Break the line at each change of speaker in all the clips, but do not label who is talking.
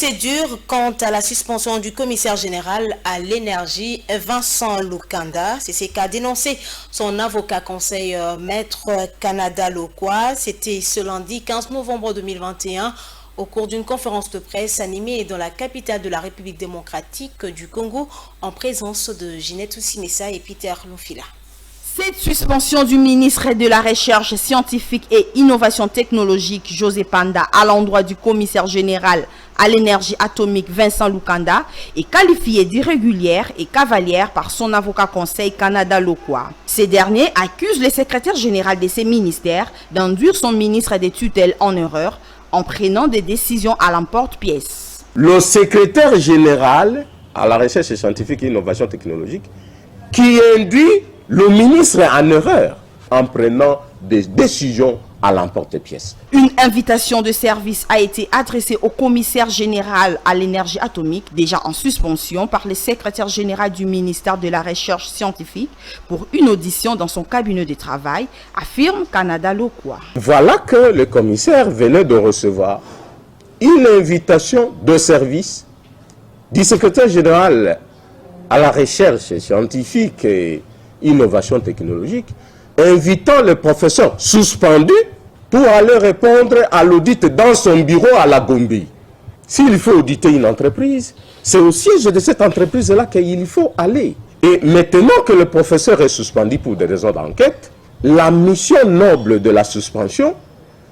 Procédure quant à la suspension du commissaire général à l'énergie Vincent Lukanda. C'est ce qu'a dénoncé son avocat conseil maître Canada Lokwa. C'était ce lundi 15 novembre 2021 au cours d'une conférence de presse animée dans la capitale de la République démocratique du Congo en présence de Ginette Ousinessa et Peter Lofila.
Cette suspension du ministre de la Recherche scientifique et innovation technologique José Panda à l'endroit du commissaire général à l'énergie atomique Vincent Lukanda est qualifiée d'irrégulière et cavalière par son avocat conseil Canada Lokwa. Ces derniers accusent le secrétaire général de ces ministères d'induire son ministre des tutelles en erreur en prenant des décisions à l'emporte-pièce.
Le secrétaire général à la recherche scientifique et innovation technologique qui induit le ministre en erreur en prenant des décisions à l'emporte-pièce.
Une invitation de service a été adressée au commissaire général à l'énergie atomique, déjà en suspension par le secrétaire général du ministère de la Recherche scientifique pour une audition dans son cabinet de travail, affirme Canada Lokwa.
Voilà que le commissaire venait de recevoir une invitation de service du secrétaire général à la recherche scientifique et innovation technologique, invitant le professeur suspendu pour aller répondre à l'audit dans son bureau à la Gombe. S'il faut auditer une entreprise, c'est au siège de cette entreprise-là qu'il faut aller. Et maintenant que le professeur est suspendu pour des raisons d'enquête, la mission noble de la suspension,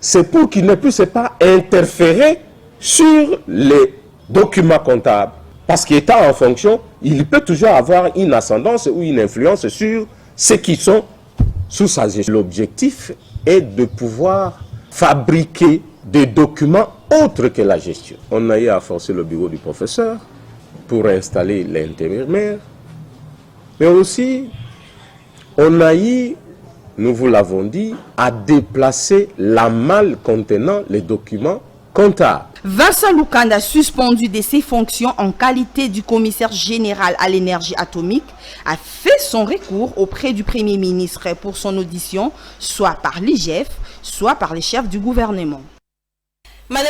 c'est pour qu'il ne puisse pas interférer sur les documents comptables. Parce qu'étant en fonction, il peut toujours avoir une ascendance ou une influence sur ceux qui sont sous sa gestion. L'objectif est de pouvoir fabriquer des documents autres que la gestion. On a eu à forcer le bureau du professeur pour installer l'intérimaire, mais aussi on a eu, nous vous l'avons dit, à déplacer la malle contenant les documents comptables.
Vincent Lukanda, suspendu de ses fonctions en qualité du commissaire général à l'énergie atomique, a fait son recours auprès du Premier ministre pour son audition, soit par l'IGF, soit par les chefs du gouvernement.
Madame